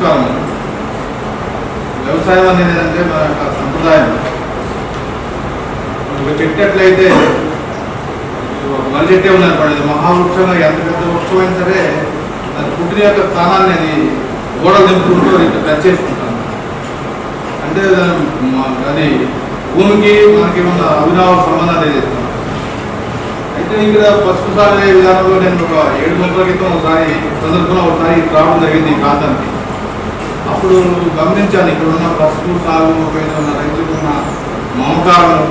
నమస్కారం. వ్యవసాయం అనేది ఏంటంటే మన యొక్క సంప్రదాయం. ఒక చెట్టు ఎట్లయితే మర్రి చెట్టే ఉందనుకోండి, మహావృక్షంగా ఎంత పెద్ద వృక్షమైనా సరే అది పుట్టిన యొక్క స్థానాన్ని అది గోడలు దింపుకుంటూ ఇట్లా టచ్ చేసుకుంటాను. అంటే అది భూమికి మనకి ఉన్న అవినావ సంబంధాలు ఏదైతున్నాను. అయితే ఇక్కడ పసుపు సాగు విధానంలో నేను ఒక 7 సంవత్సరాల క్రితం ఒకసారి సందర్భంలో ఒకసారి రావడం జరిగింది ఈ ప్రాంతానికి. అప్పుడు గమనించాను ఇక్కడ ఉన్న పసుపు సాగు పైన ఉన్న రైతులకు ఉన్న మమకారం,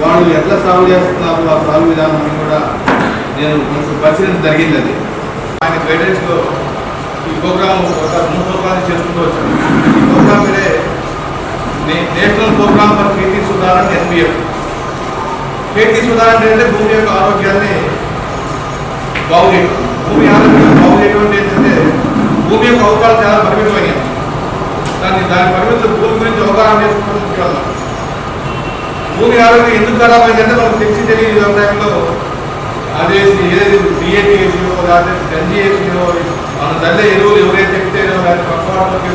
వాళ్ళు ఎట్లా సాగు చేస్తున్నారు, ఆ సాగు విధానాన్ని కూడా నేను కొంచెం పరిశీలన జరిగింది. అది ఆయన గైడెన్స్లో ఈ ప్రోగ్రామ్ ఒక 3 సంవత్సరాలు చేసుకుంటూ వచ్చాను. ఈ ప్రోగ్రామ్ మీదే national programme for Kheti Sudharan NPF. Kheti Sudharan అంటే భూమి యొక్క ఆరోగ్యాన్ని బాగు చేయడం. భూమి ఆరోగ్యాన్ని బాగు చేయడం అంటే ఏంటంటే భూమి యొక్క అవకాశాలు చాలా పరిమితమైనవి. దాని పరిమితులు భూమి గురించి అవగాహన చేసుకోవడం ముఖ్యం. భూమి ఆరోగ్యం ఎందుకు ఖరాబ్ అయిందంటే మనకు తెలియదు. వ్యవసాయంలో అదేసి ఏది DAP వేసినో లేకపోతే గంజి వేసినో మన తల్లి ఎరువులు ఎవరైతే చెప్తారో లేకపోతే పక్క వాళ్ళకి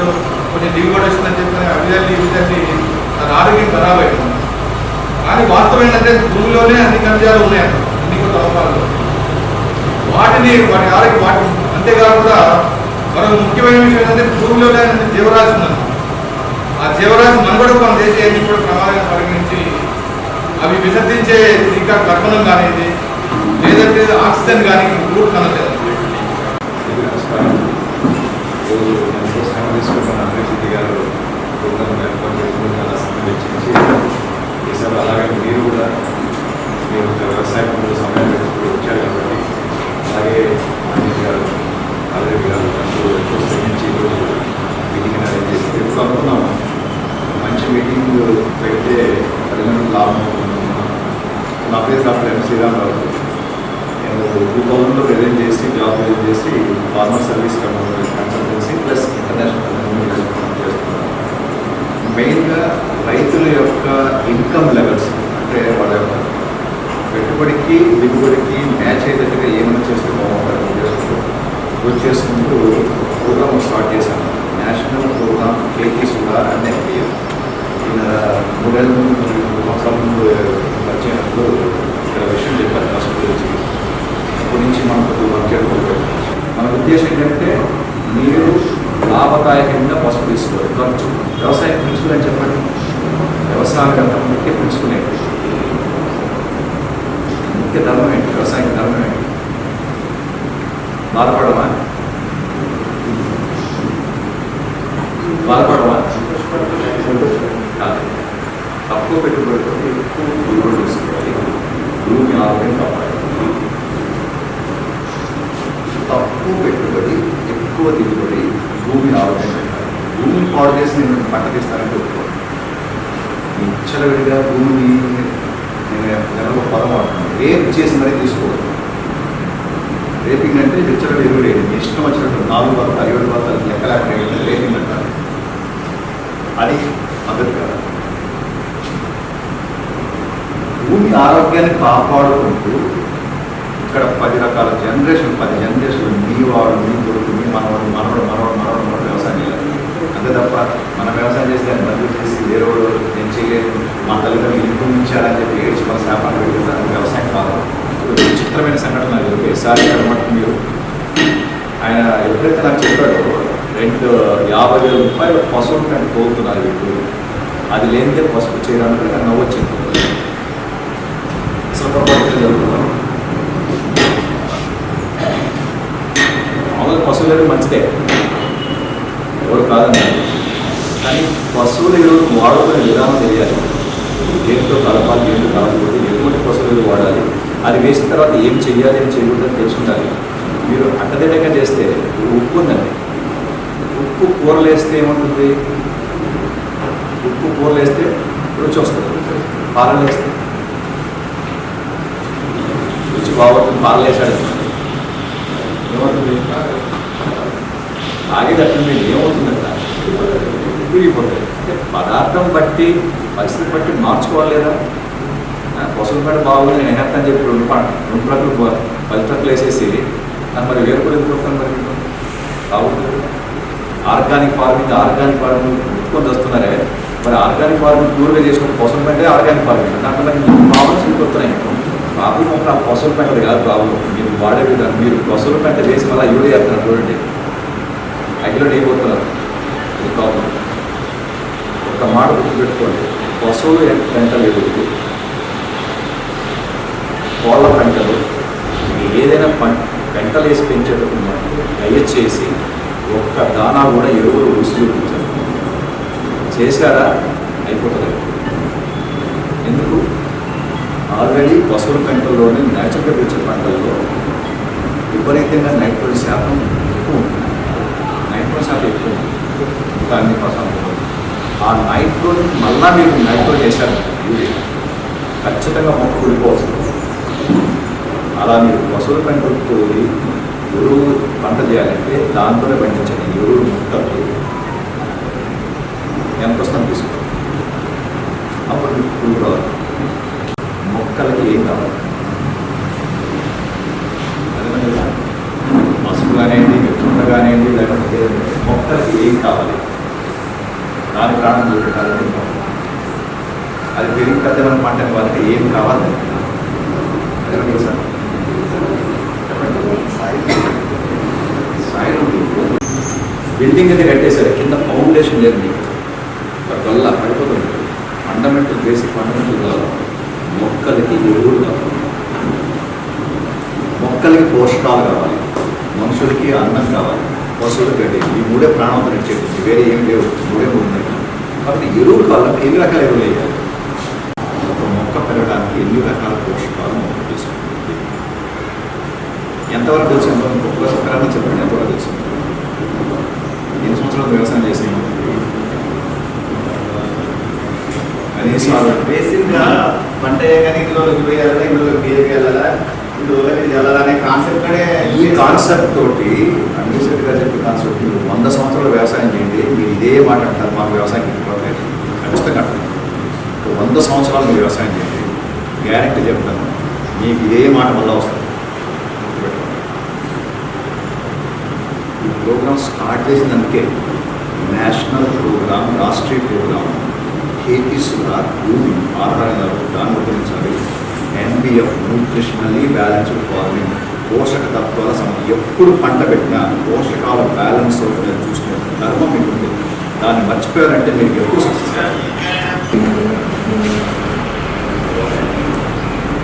కొంచెం దిగుబడి వస్తుందని చెప్పిన అవిధండి దాని ఆరోగ్యం ఖరాబ్ అవుతుంది. కానీ వాస్తవం ఏంటంటే భూమిలోనే అన్ని ఖనిజాలు ఉన్నాయి, అన్ని కొత్త అవకాశాలు. వాటి ఆరోగ్యం అంతేకాకుండా మరొక ముఖ్యమైన విషయం ఏంటంటే భూమిలోనే జీవరాశి ఉందన్నమాట. ఆ జీవరాశి మనుగడకు మన దేశాన్ని కూడా ప్రమాదంగా పరిగణించి అవి విసర్జించే కర్బనం కానిది లేదంటే ఆక్సిజన్ కానీ రూట్ కనలేదు. గారు చాలా సమయం వెచ్చించి ఈసారి అలాగే మీరు కూడా మీరు వ్యవసాయ పనులు సమయం పెట్టుకుని వచ్చారు కాబట్టి అలాగే అనిల్ గారు ఆల్రెడీ గారు అందరూ ఎక్కువ శ్రమించి ఈరోజు మీటింగ్ అరేంజ్ చేసి ఎప్పుడు అనుకున్నాము మంచి మీటింగ్ పెడితే 10 గంటల లాభం అనుకున్నాం. నా పేరు డాక్టర్ M. శ్రీరామరావు. నేను 2000లో రిజైన్ చేసి జాబ్ రిజైన్ చేసి farmer service consultancy plus international చేస్తున్నాను. మెయిన్గా రైతుల యొక్క ఇన్కమ్ లెవెల్స్ అంటే వాళ్ళ యొక్క పెట్టుబడికి దిగుబడికి మ్యాచ్ అయ్యేటట్టుగా ఏమైనా చేస్తే బాగుంటుంది చేసుకుంటూ ప్రోగ్రామ్ స్టార్ట్ చేశాను. National programme Kheti Sudharan and NPF. ఈయన 3 సంవత్సరాల ముందు వచ్చినప్పుడు ఇక్కడ విషయం చెప్పారు ఫస్ట్ గురించి. అప్పటి నుంచి మనం కొద్దిగా వర్క్ చేయడం. మన ఉద్దేశం ఏంటంటే మీరు లాభదాయకంగా పసుపు తీసుకోవాలి. ఖర్చు వ్యవసాయ ప్రిన్సిపల్ అని చెప్పండి. వ్యవసాయం అంత ముఖ్య ప్రిన్సిపల్ ఏంటి, ముఖ్య ధర్మం ఏంటి, వ్యవసాయం ధర్మం ఏంటి? బాధపడమా కాదు. తక్కువ పెట్టుబడితో ఎక్కువ దిగుబడి తీసుకోవాలి. భూమి ఆరోగ్యం కాపాడాలి. తక్కువ పెట్టుబడి ఎక్కువ దిగుబడి, భూమి ఆరోగ్యం పెట్టాలి. భూమిని పాడు చేసి నేను పంట తీస్తానంటే ఒప్పుకోవాలి. విచ్చలవిడిగా భూమిని నేను నెలలో పదం వాడుతున్నాను. రేపు చేసి మరీ తీసుకోవాలి. రేపింగ్ అంటే విచ్చలవిడి ఎరువులు వేయండి, ఇష్టం వచ్చినట్టు 4 బత్తాలు 7 బత్తాలు లెక్క లేకుండా రేపింగ్ అంటారు. అది పద్ధతి కాదు. భూమి ఆరోగ్యాన్ని కాపాడుకుంటూ ఇక్కడ 10 రకాల జనరేషన్ 10 జనరేషన్లు మీ వాడు, మీ కొడుకు, మీ మనవాడు, మనవాడు వ్యవసాయం చేయాలి. అంతే తప్ప మన వ్యవసాయం చేసి దాన్ని బదులు చేసి వేరే వాడు నేను చేయలేదు, మా తల్లిదండ్రులు ఇంకొంచాలని చెప్పి ఏడ్చి మన శాపాన్ని పెట్టుకుంటారు. వ్యవసాయం కాదు. విచిత్రమైన సంఘటన ఈసారి అనమాట. మీరు ఆయన ఎప్పుడైతే నాకు చెప్పాడో 50,000 రూపాయలు పసుపు కానీ పోతున్నారు వీళ్ళు, అది లేనిదే పసుపు చేయడానికి నాకు నవ్వొచ్చింది. అసలు పొరపాటు జరుగుతున్నారు. మామూలుగా పశువులు ఎరువు మంచిదే, ఎవరు కాదన్నారు. కానీ పశువుల ఎరువులు వాడుకునే విధానం తెలియాలి. దేంతో కలపాలి, దేంతో కలపకూడదు, ఎటువంటి పశువుల ఎరువు వాడాలి, అది వేసిన తర్వాత ఏం చెయ్యాలి, ఏం చేయకూడదని తెలుసుకుంటారు. మీరు అట్టదిడ్డంగా చేస్తే ఉప్పు ఉందండి. ఉప్పు కూరలు వేస్తే ఏముంటుంది? ఉప్పు కూరలు వేస్తే రుచి వస్తుంది. పాలలు వేస్తే రుచి బాగుంటుంది. పాలలు వేసాడు ఏమవుతుంది? తాగేటట్టు ఏమవుతుందంట? విరిగిపోతుంది. పదార్థం బట్టి పరిస్థితి బట్టి మార్చుకోవాలి లేదా? పశువుల పడి బాగుంది నేను వేస్తాను చెప్పి 2 ట్రక్కులు 10 ట్రక్కులు వేసేసి మరి వేరుపడి ఎందుకు వస్తాను? మరి బాగుంటుంది. ఆర్గానిక్ ఫార్మింగ్ పెట్టుకొని వస్తున్నారే, మరి ఆర్గానిక్ ఫార్మింగ్ ప్యూర్గా చేసిన పశువుల పెంటే ఆర్గానిక్ ఫార్మింగ్ దాంట్లో ప్రాబ్లమ్స్ వస్తున్నాయి. ప్రాబ్లం ఒక పశువుల పెంటది కాదు ప్రాబ్లం, మీరు వాడే విధానం. మీరు పశువుల పెంట వేసి మళ్ళీ యూరియా చేస్తున్నారు చూడండి, అగ్గిలో అయిపోతున్నారు, ఇది ప్రాబ్లం. ఒక మాట గుర్తుపెట్టుకోండి, పశువులు పెంటలు ఎదురు కోళ్ళ పెంటలు ఏదైనా పెంటలు వేసి పెంచేటప్పుడు దయచేసి ఒక్క దానా కూడా ఎరువులు రుచి చూపించారు. చేశారా అయిపోతుంది. ఎందుకు? ఆల్రెడీ పశువుల పెంటల్లోనే న్యాచురల్గా పెంచే పంటల్లో విపరీతంగా నైట్రోజన్ శాతం ఎక్కువ ఉంటుంది. నైట్రోజన్ శాతం ఎక్కువ ఉంటుంది, ఇంకా అన్ని పశువులు. ఆ నైట్రోజన్ మళ్ళా మీరు నైట్రోజన్ వేశారు యూరియా, ఖచ్చితంగా మొక్క కూడిపోవచ్చు. అలా మీరు పశువుల పెంటలతో ఎరువు పంట చేయాలంటే దాంతోనే పండించండి. ఎరువులు మొక్కలు ఎంత వస్తుందో తీసుకోండి, అప్పుడు మీకు పురుగు రావాలి. మొక్కలకి ఏం కావాలి? అదేవిధంగా పసుపు కానివ్వండి, చుండ కానివ్వండి, లేకపోతే మొక్కలకి ఏం కావాలి? దాని ప్రాణం చూపెట్టాలని అది పెరిగి పెద్దమైన పంటని వాళ్ళకి ఏం కావాలి? అదేవిధంగా సార్ సాయిల్ బిల్డింగ్ అయితే కట్టేశారు, కింద ఫౌండేషన్ లేదు, మీకు వల్ల పడిపోతుంది. ఫండమెంటల్ బేసిక్ ఫండమెంటల్ కావాలి. మొక్కలకి ఎరువులు కావాలి, మొక్కలకి పోషకాలు కావాలి, మనుషులకి అన్నం కావాలి, పశువులకి గడ్డి. ఈ మూడే ప్రాణవంతం ఇచ్చేది, వేరే ఏం లేవు, మూడే ఉన్నాయి. కాబట్టి ఎరువులు కావాలంటే ఎన్ని రకాల ఎరువులు వేయాలి? ఒక మొక్క పెరగడానికి ఎన్ని రకాల పోషకాలు మొక్క తీసుకుంటుంది? ఎంతవరకు తెలుసు? ఎంతవరకు ఒకసారి చెప్పండి, ఎంతవరకు తెలుసు? ఎన్ని సంవత్సరాలు వ్యవసాయం చేసాము? బేసిక్గా పంట కానీ ఇందులోకి వేయాలా, ఇందులోకి బియ్యం వెళ్ళాలా, ఇందులోకి వెళ్ళాలనే కాన్సెప్ట్. ఈ కాన్సెప్ట్ తోటి అడ్మినిస్ట్రేట్ గారు చెప్పే కాన్సెప్ట్, మీరు 100 సంవత్సరాలు వ్యవసాయం చేయండి, మీరు ఇదే మాట అంటారు, మాకు వ్యవసాయం ఇవ్వట్లేదు. ఖచ్చితంగా అంటారు. 100 సంవత్సరాలు మీరు వ్యవసాయం చేయండి, గ్యారెంటీ చెప్తాను, మీకు ఇదే మాట వల్ల వస్తుంది. ఈ ప్రోగ్రామ్ స్టార్ట్ చేసినందుకే నేషనల్ ప్రోగ్రామ్, రాష్ట్రీయ ప్రోగ్రామ్ खेती सुधार भूमि ఆధారంగా దాన్ని గురించాలి. NBF న్యూట్రిషనల్లీ బ్యాలెన్స్డ్ ఫార్మింగ్, పోషక తత్వాల ఎప్పుడు పంట పెట్టినా పోషకాల బ్యాలెన్స్ అవుతుందని చూసుకునే ధర్మం మీకు ఉంది. దాన్ని మర్చిపోయారంటే మీకు ఎప్పుడు సక్సెస్.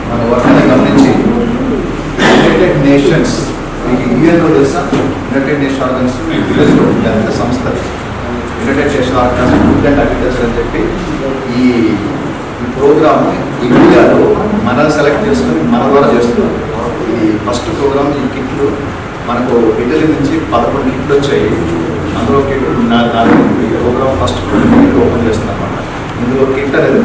మన వర్గాన్ని గమనించి యునైటెడ్ నేషన్స్, మీకు యుఎన్లో తెలుసా? యునైటెడ్ నేషన్ ఆర్గనైజేషన్ యుఎస్లో పెద్ద సంస్థ. United Nation Organisation food and agriculture అని చెప్పి ఈ ప్రోగ్రామ్ ఇండియాలో మనల్ని సెలెక్ట్ చేసుకుని మన ద్వారా చేస్తున్నారు. ఇది ఫస్ట్ ప్రోగ్రామ్. ఈ కిట్లు మనకు ఇటలీ నుంచి 11 కిట్లు వచ్చాయి. అందులో కిట్లు ఈ ప్రోగ్రామ్ ఫస్ట్ కిట్ ఓపెన్ చేస్తుంది అనమాట. ఇందులో కిట్ అనేది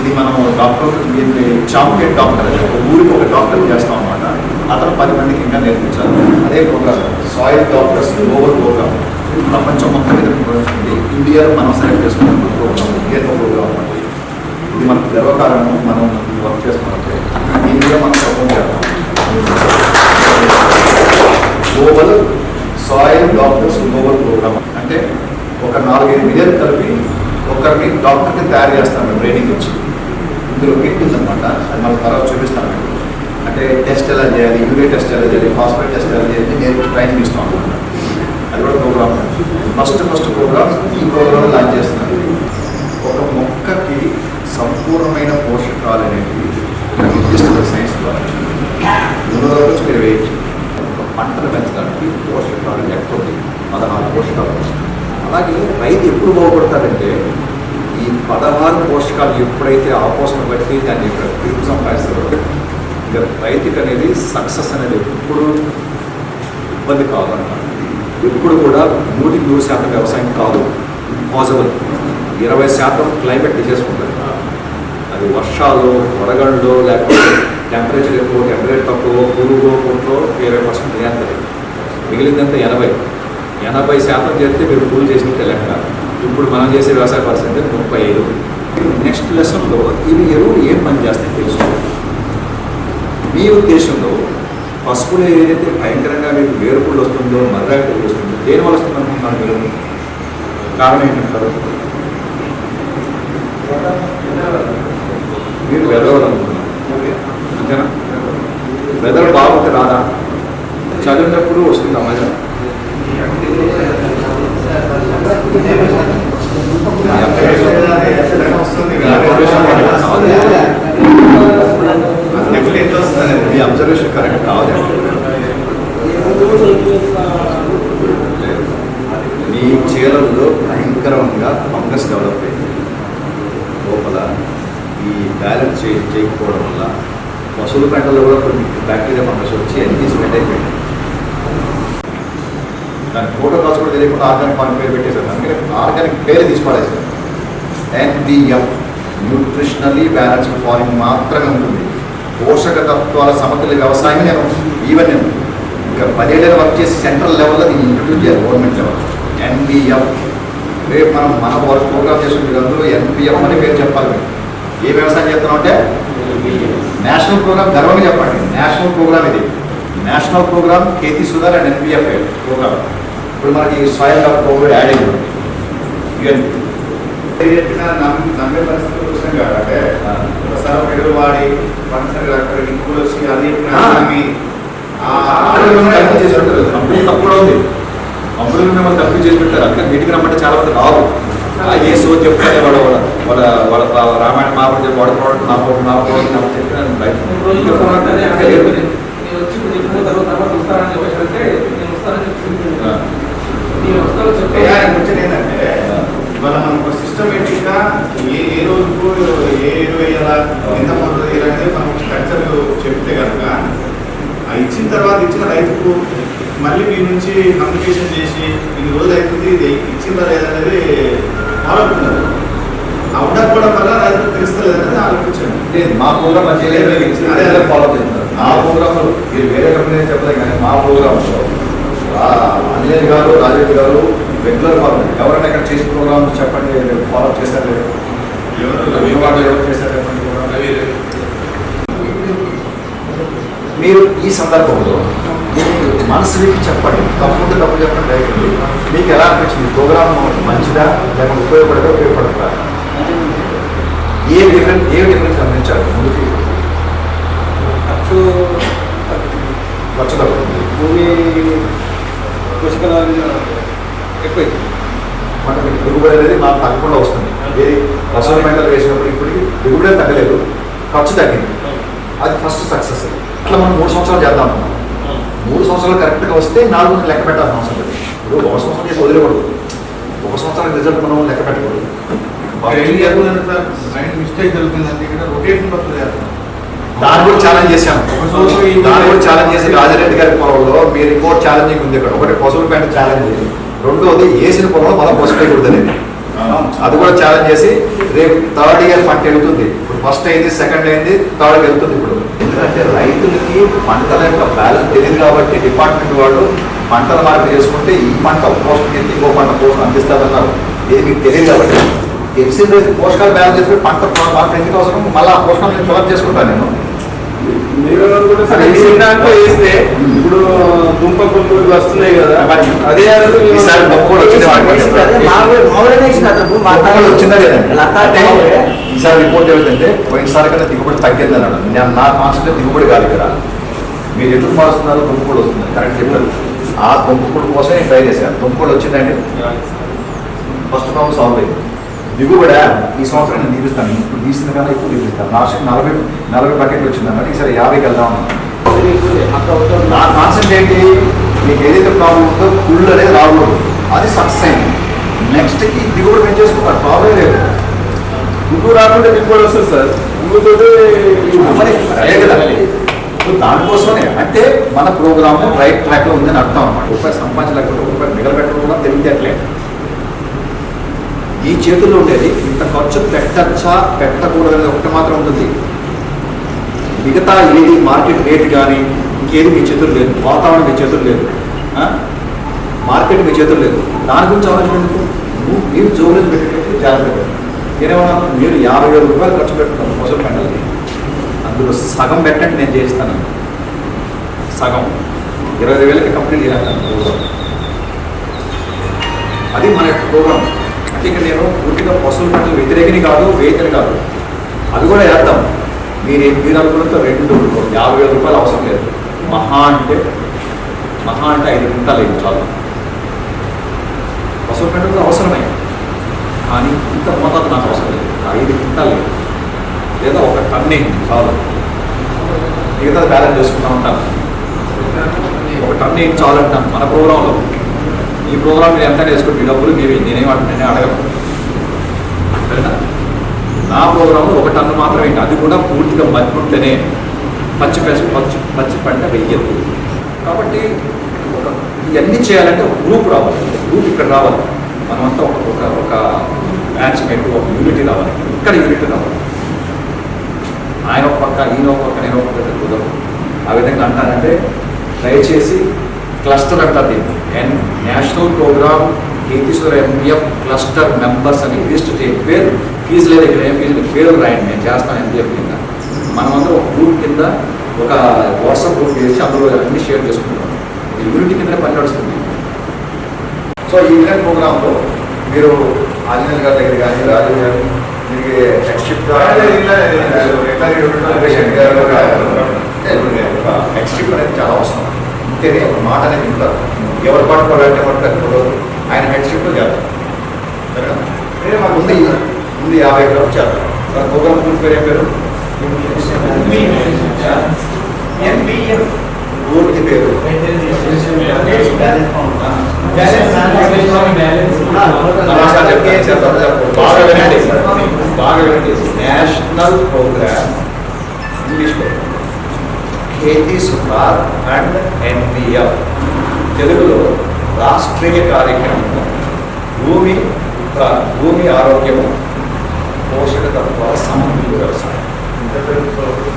ఇది మనం డాక్టర్, దీన్ని చాంపియన్ డాక్టర్ అని ఒక ఊరికి ఒక డాక్టర్ చేస్తాం అనమాట. అతను 10 మందికి ఇంకా నేర్పించాలి. అదే programme soil doctors global programme. ప్రపంచం మొత్తం మీద ప్రోగ్రామ్స్ ఉంది. ఇండియాలో మనం సెలెక్ట్ చేసుకున్న ప్రోగ్రామ్ ఇండియన్ ప్రోగ్రామ్ అన్నమాట. ఇది మనకు గర్వకారణం. మనం వర్క్ చేస్తున్నామంటే ఇండియా మనం సపోర్ట్ చేస్తాం. Global soil doctors global programme అంటే ఒక 4-5 మిలియన్ కలిపి ఒకరిని డాక్టర్ని తయారు చేస్తాను ట్రైనింగ్ ఇచ్చి. ఇందులో కిట్ ఉందన్నమాట. అది మనకు తర్వాత చూపిస్తాను. అంటే టెస్ట్ ఎలా చేయాలి, యూరియా టెస్ట్ ఎలా చేయాలి, ఫాస్ఫేట్ టెస్ట్ ఎలా చేయాలి, నేను ట్రైనింగ్ ఇస్తాను అనమాట. అది కూడా ప్రోగ్రామ్. ఫస్ట్ ప్రోగ్రామ్ ఈ ప్రోగ్రామ్ లాంచ్ చేస్తున్నాను. ఒక మొక్కకి సంపూర్ణమైన పోషకాలు అనేవి నిర్దిష్ట సైన్స్ ద్వారా రోజు మీరు వేయచ్చు. ఒక పంటను పెంచడానికి పోషకాలు ఎక్కువ 16 పోషకాలు. అలాగే రైతు ఎప్పుడు బాగుపడతారంటే ఈ 16 పోషకాలు ఎప్పుడైతే ఆ పోషణ బట్టి దాన్ని తిరుగు సంపాదిస్తారో ఇక రైతుకి అనేది సక్సెస్ అనేది ఎప్పుడు ఇబ్బంది కావాలన్నమాట. ఎప్పుడు కూడా 100% వ్యవసాయం కాదు, పాసిబుల్. 20% క్లైమేట్ తీసేసుకుంటారు. అది వర్షాలు, వడగళ్ళు, లేకపోతే టెంపరేచర్ ఎక్కువ, టెంపరేచర్ తక్కువ, పురుగు కొంట్లో 20% చేస్తుంది. మిగిలిందంతా 80% చేస్తే మీరు పూలు చేసినట్టే లెక్క. ఇప్పుడు మనం చేసే వ్యవసాయ పరిస్థితి 35. నెక్స్ట్ లెసన్లో ఇవి ఎరువులు ఏం పని చేస్తాయి తెలుసుకోండి. మీ ఉద్దేశంలో పసుపులో ఏదైతే భయంకరంగా మీకు వేరుకుళ్ళు వస్తుందో మర్రాకులు వస్తుందో దేని వల్ల వస్తుంది అనుకుంటున్నారు మీరు? కారణం ఏంటంటారు? మీరు వెదర్ అనుకుంటున్నారు, అంతేనా? వెదర్ బాగుంటే రాదా? చదివినప్పుడు వస్తుంది అమ్మాయి. మీ అబ్జర్వేషన్ కరెక్ట్ కావాలి. మీ చీరల్లో భయంకరంగా ఫంగస్ డెవలప్ అయింది లోపల. ఈ బ్యాలెన్స్ చేయకపోవడం వల్ల పశువుల పెంటలో కూడా కొన్ని బ్యాక్టీరియా ఫంగస్ వచ్చి అన్ని స్ప్రెడ్ అయిపోయింది. దాని ప్రోటోకాల్స్ కూడా తెలియకుండా ఆర్గానిక్ ఫార్మ్ పేరు పెట్టేశారు. అందుకని ఆర్గానిక్ పేరు తీసుకోవాలేసారు. NPF న్యూట్రిషనల్లీ బ్యాలెన్స్డ్ ఫార్మింగ్ మాత్రమే ఉంటుంది. పోషక తత్వాల సమతుల్య వ్యవసాయం నేను నేను ఇంకా 10 ఏళ్ళ వర్క్ చేసి సెంట్రల్ లెవెల్లో దీన్ని ఇంట్రడ్యూస్ చేయాలి గవర్నమెంట్ లెవెల్. NPF రేపు మన వర్క్ ప్రోగ్రామ్ చేసిన అందులో NPF అని పేరు చెప్పాలి. ఏ వ్యవసాయం చేస్తున్నాం అంటే నేషనల్ ప్రోగ్రామ్ గర్వంగా చెప్పండి. నేషనల్ ప్రోగ్రామ్ ఇది. National programme Kheti Sudhar and NPF programme. ఇప్పుడు మనకి సాయిల్ కోవిడ్ యాడ్ అయింది. నమ్మే పరిస్థితులు వచ్చినాం కాబట్టి ఒకసారి ఒక ఎరువు వాడి పంటలు అక్కడ ఇంకులు వచ్చి అది తప్పుడు ఉంది. అప్పుడు మిమ్మల్ని తప్పు చేసి పెట్టారు. అందుకని మీటింగ్ రమ్మంటే చాలా మంది రావు. ఏ సో చెప్తానే వాళ్ళ రామాయణ మహాభారత వాడు ప్రోడక్ట్ నా ప్రోడక్ట్ చెప్పిన బయట ఏంటంటే ఇవాళ మనకు సిస్టమేటిక్ గా ఏ రోజుకు ఏ ఎరువు వేయాలా, ఎంత మందు వేయాలనేది మనకు స్ట్రక్చర్ చెప్తే కనుక ఇచ్చిన తర్వాత ఇచ్చిన రైతుకు మళ్ళీ మీ నుంచి కమ్యూనికేషన్ చేసి ఇన్ని రోజులు అవుతుంది ఇది ఇచ్చిందా లేదనేది ఆలోచున్నారు. ఉండకపోవడం వల్ల రైతులకు తెలుస్తలేదు అనేది ఆలోచించాను. లేదు, మా ప్రోగ్రామ్ అదే ఫాలో చేస్తున్నారు. మా ప్రోగ్రామ్ మీరు వేరే కంపెనీ చెప్పలేదు కానీ మా ప్రోగ్రామ్లో అంజనేయ గారు, రాజేష్ గారు రెగ్యులర్ ఫాలో. ఎవరైనా ఇక్కడ చేసిన ప్రోగ్రామ్ చెప్పండి, ఫాలో చేశారు లేదు? ఎవరు చేశారు చెప్పండి? మీరు ఈ సందర్భంలో మనసు విప్పి చెప్పండి. తప్పుంటే తప్పు చెప్పండి. దయచేసి మీకు ఎలా అనిపించింది? ప్రోగ్రామ్ మంచిదా లేకపోతే ఉపయోగపడదా? ఏ డిఫరెన్స్ గమనించారు? ముందుకి ఖర్చు తగ్గుతుంది, భూమి పోషకాలు ఎక్కువైంది. మన మీకు దిగుబడి అనేది మాకు తగ్గకుండా వస్తుంది. ఏది రసోల మెంటలు వేసినప్పుడు ఇప్పటికి దిగుబడి తగ్గలేదు, ఖర్చు తగ్గింది. అది ఫస్ట్ సక్సెస్. అట్లా మనం 3 సంవత్సరాలు చేద్దాం. 3 సంవత్సరాలు కరెక్ట్గా వస్తే 4 లెక్క పెట్టాల్సిన అవసరం లేదు. ఇప్పుడు 1 సంవత్సరం చేసి వదిలేకూడదు. 1 సంవత్సరానికి రిజల్ట్ మనం లెక్క పెట్టకూడదు. మిస్టేక్ జరుగుతుందంటే ఇక్కడ రొటేషన్ వస్తుంది. దాన్ని కూడా ఛాలెంజ్ చేశాను. దాన్ని కూడా ఛాలెంజ్ చేసి రాజారెడ్డి గారి పొలంలో మీ రిపోర్ట్ ఛాలెంజింగ్ ఉంది. ఇక్కడ ఒకటి పశువుల పెంట ఛాలెంజ్, రెండోది వేసిన పొలంలో మళ్ళీ పసుపు వేయకూడదు అనేది. అది కూడా ఛాలెంజ్ చేసి రేపు 3rd ఇయర్ పంట వెళ్తుంది. ఇప్పుడు ఫస్ట్ అయింది, సెకండ్ అయింది, 3rd వెళ్తుంది. ఇప్పుడు ఎందుకంటే రైతులకి పంటల యొక్క బ్యాలెన్స్ తెలియదు కాబట్టి డిపార్ట్మెంట్ వాళ్ళు పంటల మార్పు చేసుకుంటే ఈ పంట పోషణ కింద ఇంకో పంట పోషణ అందిస్తారన్నారు. ఇది మీకు తెలియదు కాబట్టి తెలిసిన పోషకాలు బ్యాలెన్స్ చేసుకుని పంట మార్పు ఎందుకు అవసరం, మళ్ళీ ఆ పోషకాలు నేను ఫిలప్ చేసుకుంటాను నేను. మీరు కూడా సరే దాంట్లో వేస్తే ఇప్పుడు దుంప కొనుగోలు వస్తున్నాయి కదా, అదే ఈసారి మొక్కలు వచ్చిందా లేదండి? ఈసారి రిపోర్ట్ ఏమిటంటే పోయినసారి కన్నా దిగుబడి తగ్గింది అన్నాడు. నేను నా కాన్సెప్ట్ దిగుబడి కాదు ఇక్కడ. మీరు ఎందుకు మారుస్తున్నారు? దుంపకూడు వస్తుంది, కరెక్ట్ చెప్పారు. ఆ దుంపకూడు కోసం నేను ట్రై చేశాను. దుంపకూడు వచ్చిందండి, ఫస్ట్ ప్రాబ్లం సాల్వ్ అయింది. దిగుబడి ఈ సంవత్సరం నేను తీపిస్తాను. ఇప్పుడు తీసిన కన్నా ఎక్కువ తీపిస్తాను. లాస్ట్ 40 బకెట్లు వచ్చిందన్నమాట. ఈసారి 50కి వెళ్దాం అన్నాను. నా కాన్సెప్ట్ ఏంటి? మీకు ఏదైతే ప్రాబ్లం ఉందో కుళ్ళు అనేది రాకూడదు, అది సక్సెస్ అయింది. నెక్స్ట్కి దిగుబడి పెంచేసుకుంటారు, ప్రాబ్లం లేదు. గుంటూరు రాకుండా దిగుబడి వస్తుంది సార్. మరి అదే కదా, దానికోసమే అంటే మన ప్రోగ్రామ్ రైట్ ట్రాక్లో ఉందని అర్థం అన్నమాట. రూపాయి సంపాదించలేకపోతే రూపాయి మిగలబెట్టడం కూడా తెలివితేటలే. ఈ చేతుల్లో ఉండేది ఇంత ఖర్చు పెట్టచ్చా పెట్టకూడదనేది ఒకటి మాత్రం ఉంటుంది. మిగతా ఏది మార్కెట్ రేట్ కానీ ఇంకేది మీ చేతులు లేదు, వాతావరణం మీ చేతులు లేదు, మార్కెట్ మీ చేతులు లేదు. దాని గురించి ఆలోచించేందుకు మీరు జోబులు పెట్టేటప్పుడు జాగ్రత్త. నేనేమన్నా మీరు 50,000 రూపాయలు ఖర్చు పెట్టుకున్నాను కోసం పెట్టాలి. అందులో సగం పెట్టండి, నేను చేస్తాను. సగం 20,000కి కంప్లీట్ చేయాలి ప్రోగ్రామ్. అది మన యొక్క ప్రోగ్రామ్. అంటే ఇక్కడ నేను పూర్తిగా పశువుల పంటలు వ్యతిరేకిని కాదు, వేతని కాదు, అది కూడా వేద్దాం. మీరు అనుకున్నంత 50,000 రూపాయలు అవసరం లేదు. మహా అంటే 5 క్వింటాలు చాలు. పశువుల పంటలు అవసరమే, కానీ ఇంత మోతాదు నాకు అవసరం లేదు. 5 క్వింటాలు లేదా 1 టన్నే చాలు. మిగతా బ్యాలెన్స్ చేసుకుంటూ ఉంటాను. 1 టన్నే చాలు అంటాను మన ప్రోగ్రాంలో. ఈ ప్రోగ్రామ్ మీరు ఎంత వేసుకుంటే మీ డబ్బులు మీవి, నేనే అడగను. సరేనా? నా ప్రోగ్రాంలో 1 టన్ను మాత్రమే, అది కూడా పూర్తిగా మధ్యలోనే పచ్చి పంట వెయ్యదు. కాబట్టి ఇవన్నీ చేయాలంటే ఒక గ్రూప్ రావాలి. గ్రూప్ ఇక్కడ రావాలి. మనమంతా ఒక బ్యాచ్మేట్, ఒక యూనిటీ రావాలి. ఇక్కడ యూనిటీ రావాలి. ఆయన ఒక పక్క, ఈయన ఒక పక్క, నేను ఒక పక్క కుదరదు. ఆ విధంగా అంటానంటే దయచేసి క్లస్టర్ అంటారు దీన్ని. National programme కేతీశ్వర MPF cluster members అని లిస్ట్ పేరు. ఫీజు లేదు ఇక్కడ, ఏం ఫీజు లేదు, పేరు రాయండి, నేను చేస్తాను ఎంపీఎఫ్ కింద. మనమందరం ఒక గ్రూప్ కింద ఒక వాట్సాప్ గ్రూప్ చేసి అందులో అన్ని షేర్ చేసుకుంటాం. ఇది యూనిటీ కింద పని నడుస్తుంది. సో ఈ విధంగా ప్రోగ్రాంలో మీరు ఆంజనేయులు గారి దగ్గర కానీ, రాజు గారు మీకు ఎక్స్ట్రిప్ ఎక్స్ట్రిప్ అనేది చాలా అవసరం. అంతేనే ఒక మాట అనేది ఉంటారు. ఎవరు పట్టుకోవాలంటే పట్టుకోవద్దు. ఆయన హెడ్షిప్లో చేస్తారు. సరేనా? ముందు 50 గ్రాములు చేస్తారు. ప్రోగ్రామ్ పూర్తి పేరు ఏం పేరు? పూర్తి పేరు బాగా వినండి. నేషనల్ ప్రోగ్రామ్ ఇంగ్లీష్లో ఖేతీ సుధార్ అండ్ ఎన్పిఎఫ్, తెలుగులో రాష్ట్రీయ కార్యక్రమం భూమి ఆరోగ్యము పోషక తత్వాల సమతుల్య వ్యవసాయం.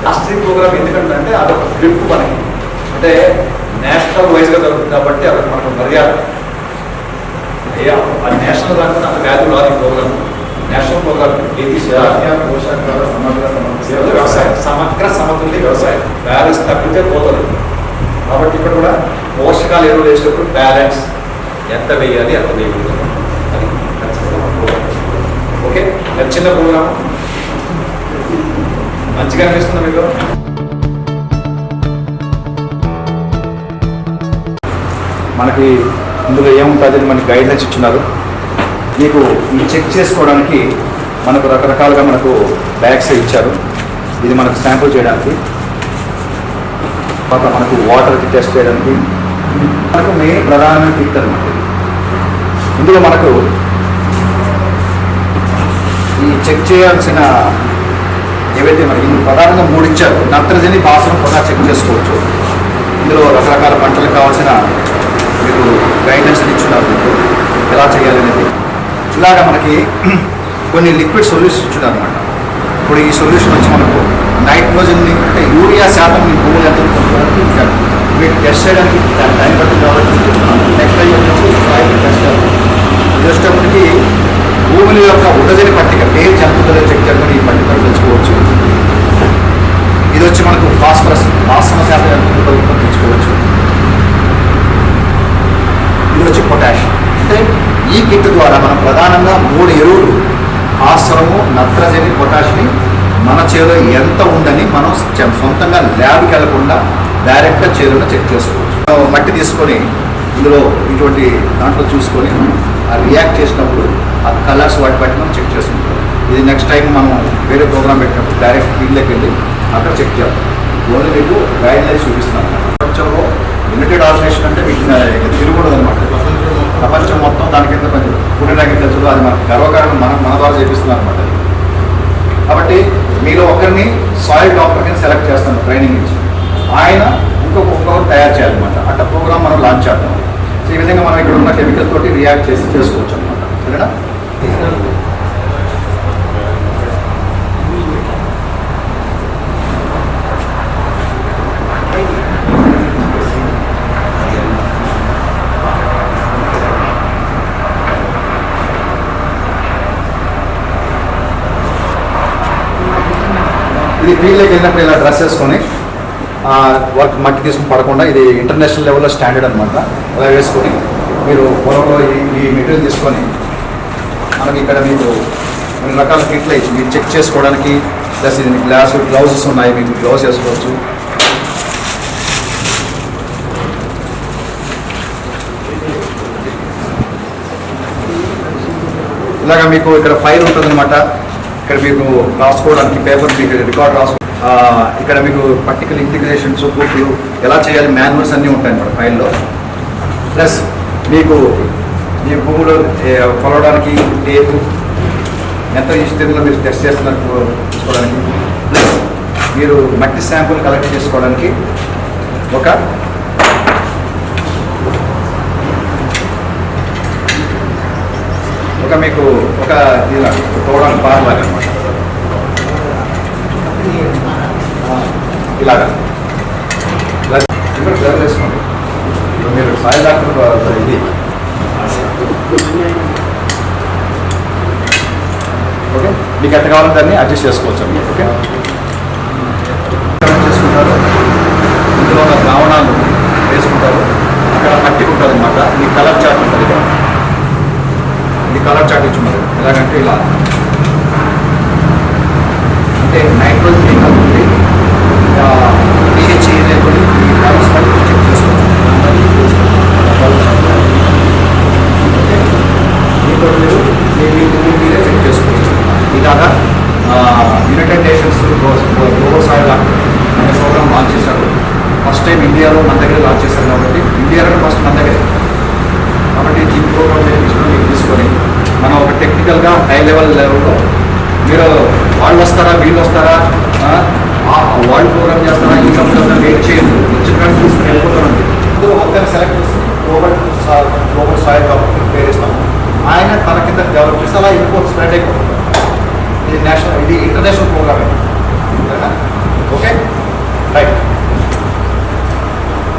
రాష్ట్రీయ ప్రోగ్రామ్ ఎందుకంటే అదొక గ్రిప్ మనకి, అంటే నేషనల్ వైజ్గా జరుగుతుంది కాబట్టి అదొక మనకు మర్యాద. ఆ నేషనల్ దాంట్లో అంత వ్యాధులు రాదు ఈ ప్రోగ్రామ్. నేషనల్ ప్రోగ్రామ్ పోషకాల వ్యవసాయం, సమగ్ర సమతుల్య వ్యవసాయం. బ్యాలెన్స్ తప్పితే పోతుంది. కాబట్టి ఇక్కడ కూడా పోషకాలు ఎరువులు వేసేటప్పుడు బ్యాలెన్స్ ఎంత వేయాలి, ఎంత వేయకూడదు, అది ఓకే. చిన్న ప్రోగ్రామ్ మంచిగా అనిపిస్తుంది మీకు. మనకి ఇందులో ఏముంటుంది, మనకి గైడ్లైన్స్ ఇచ్చినారు. మీకు ఈ చెక్ చేసుకోవడానికి మనకు రకరకాలుగా మనకు బ్యాగ్స్ ఇచ్చారు. ఇది మనకు శాంపుల్ చేయడానికి, తర్వాత మనకు వాటర్కి టెస్ట్ చేయడానికి, మనకు మెయిన్ ప్రధానమైన కిట్ అనమాట. ఇందులో మనకు ఈ చెక్ చేయాల్సిన ఏవైతే మనకి ప్రధానంగా 3 ఇచ్చారు. నత్రజని, భాస్వరం కూడా చెక్ చేసుకోవచ్చు. ఇందులో రకరకాల పంటలకు కావాల్సిన మీరు గైడెన్స్ ఇచ్చున్నారు, మీకు ఎలా చేయాలనేది. ఇలాగా మనకి కొన్ని లిక్విడ్ సొల్యూషన్ ఇచ్చున్నారు అనమాట. ఇప్పుడు ఈ సొల్యూషన్ వచ్చి మనకు నైట్రోజన్ని, అంటే యూరియా శాతం మీ భూములు ఎంత ఇచ్చారు. మీకు టెస్ట్ చేయడానికి టైం పడుతుంది కాబట్టి నెక్స్ట్ టైం వచ్చినప్పుడు టెస్ట్ చేయాలి. ఇది వచ్చేటప్పటికి భూముల యొక్క ఉదజని పట్టిక, పేరు జంతువుల చెక్ చేసుకొని ఈ పట్టికలు తెచ్చుకోవచ్చు. ఇది వచ్చి మనకు ఫాస్ఫరస్ శాతం ఎంత తెచ్చుకోవచ్చు. ఇది వచ్చి పొటాష్. అంటే ఈ కిట్ ద్వారా మనం ప్రధానంగా 3 ఎరువులు, భాస్వరము, నత్రజని, పొటాష్ని మన చేలో ఎంత ఉందని మనం సొంతంగా ల్యాబ్కి వెళ్లకుండా డైరెక్ట్గా చేరులో చెక్ చేసుకోవచ్చు. మట్టి తీసుకొని ఇందులో ఇటువంటి దాంట్లో చూసుకొని ఆ రియాక్ట్ చేసినప్పుడు ఆ కలర్స్ వాటి బట్టి మనం చెక్ చేసుకుంటాం. ఇది నెక్స్ట్ టైం మనం వేరే ప్రోగ్రామ్ పెట్టినప్పుడు డైరెక్ట్ ఫీల్డ్లోకి వెళ్ళి అక్కడ చెక్ చేస్తాం. ఓన్లీ మీకు గైడ్లైన్స్ చూపిస్తున్నాం. ప్రపంచంలో లిమిటెడ్ ఆర్గనైజేషన్ అంటే మీకు తిరగకూడదు అనమాట. ప్రపంచం మొత్తం దాని కింద పని ఫుడ్ అండ్ అగ్రికల్చర్, అది మనకు గర్వకారణం. మన ద్వారా చేపిస్తున్నాం అనమాట. కాబట్టి మీలో ఒకరిని సాయిల్ డాక్టర్ కింద సెలెక్ట్ చేస్తాను ట్రైనింగ్ ఇచ్చి, ఆయన ఇంకొకరు తయారు చేయాలన్నమాట. అట్లా ప్రోగ్రామ్ మనం లాంచ్ చేద్దాం. సో ఈ విధంగా మనం ఇక్కడ ఉన్న కెమికల్ తోటి రియాక్ట్ చేసి చేసుకోవచ్చు అనమాట. సరేనా? ఇది ఫీల్డ్లోకి వెళ్ళినప్పుడు ఇలా డ్రెస్ వేసుకొని వర్క్ మట్టి తీసుకుని పడకుండా ఇది ఇంటర్నేషనల్ లెవెల్లో స్టాండర్డ్ అనమాట. అలా వేసుకొని మీరు పొలంలో ఈ మెటీరియల్ తీసుకొని మనకి ఇక్కడ మీకు కొన్ని రకాల కిట్లు ఇచ్చి మీరు చెక్ చేసుకోవడానికి ప్లస్ ఇది గ్లౌజెస్ ఉన్నాయి, మీకు గ్లౌజ్ వేసుకోవచ్చు. ఇలాగా మీకు ఇక్కడ ఫైల్ ఉంటుందన్నమాట. ఇక్కడ మీకు రాసుకోవడానికి పేపర్ మీకు రికార్డ్ రాసుకో ఇక్కడ మీకు పర్టికులర్ ఇంటిగ్రేషన్స్ బుక్లు ఎలా చేయాలి మాన్యువల్స్ అన్నీ ఉంటాయి అన్నమాట ఫైల్లో. ప్లస్ మీకు మీ భూములు కొలవడానికి టేపు ఎంత ఇష్టంలో మీరు టెస్ట్ చేస్తున్నారు చూసుకోవడానికి, ప్లస్ మీరు మట్టి శాంపుల్ కలెక్ట్ చేసుకోవడానికి మీకు ఇలా తోవడానికి బాగా అనమాట. ఇలాగా ఇక్కడ ఫ్లేవర్ వేసుకోండి. ఇప్పుడు మీరు సాయి డాక్టర్ ఇది ఓకే, మీకు ఎంత కావాలో దాన్ని అడ్జస్ట్ చేసుకోవచ్చు అండి. ఓకే, చేసుకుంటారు. ఇందులో ఉన్న ద్రావణాలు వేసుకుంటారు. అక్కడ మట్టి ఉంటుంది అనమాట. మీ కలర్ చార్ట్ ఉంటుంది. ఇక్కడ ఇది కలర్ చార్ట్ ఇచ్చున్నారు. ఎలాగంటే ఇలా అంటే నైట్రోజన్ కలుగుతుంది, పిహెచ్ లేకుండా ఈ కలర్స్ పట్టి చెక్ చేసుకోవచ్చు. దీంతో మీరు మీరే చెక్ చేసుకోవచ్చు. ఇలాగా యునైటెడ్ నేషన్స్ గ్లోబల్ సాయిల్ అనే ప్రోగ్రామ్ లాంచ్ చేశారు. ఫస్ట్ టైం ఇండియాలో మన దగ్గర లాంచ్ చేశారు కాబట్టి ఇండియాలో ఫస్ట్ మన దగ్గరే కాబట్టి ఈ ప్రోగ్రామ్ మీకు తీసుకొని మనం ఒక టెక్నికల్గా హై లెవెల్లో మీరు వాళ్ళు వస్తారా వీళ్ళు వస్తారా వాళ్ళు ప్రోగ్రామ్ చేస్తారా ఈ కంపెనీ వెయిట్ చేయండి. వచ్చిన తీసుకుని వెళ్ళిపోతామండి. ఒకసారి సెలెక్ట్ చేసి గ్లోబల్ సాయిల్ కంపెనీ పేరు ఇస్తాము. ఆయన తన కింద డెవలప్ చేసి అలా వెళ్ళిపోతుంది, స్ప్రెడ్ అయిపోతుంది. ఇది నేషనల్, ఇది ఇంటర్నేషనల్ ప్రోగ్రామ్.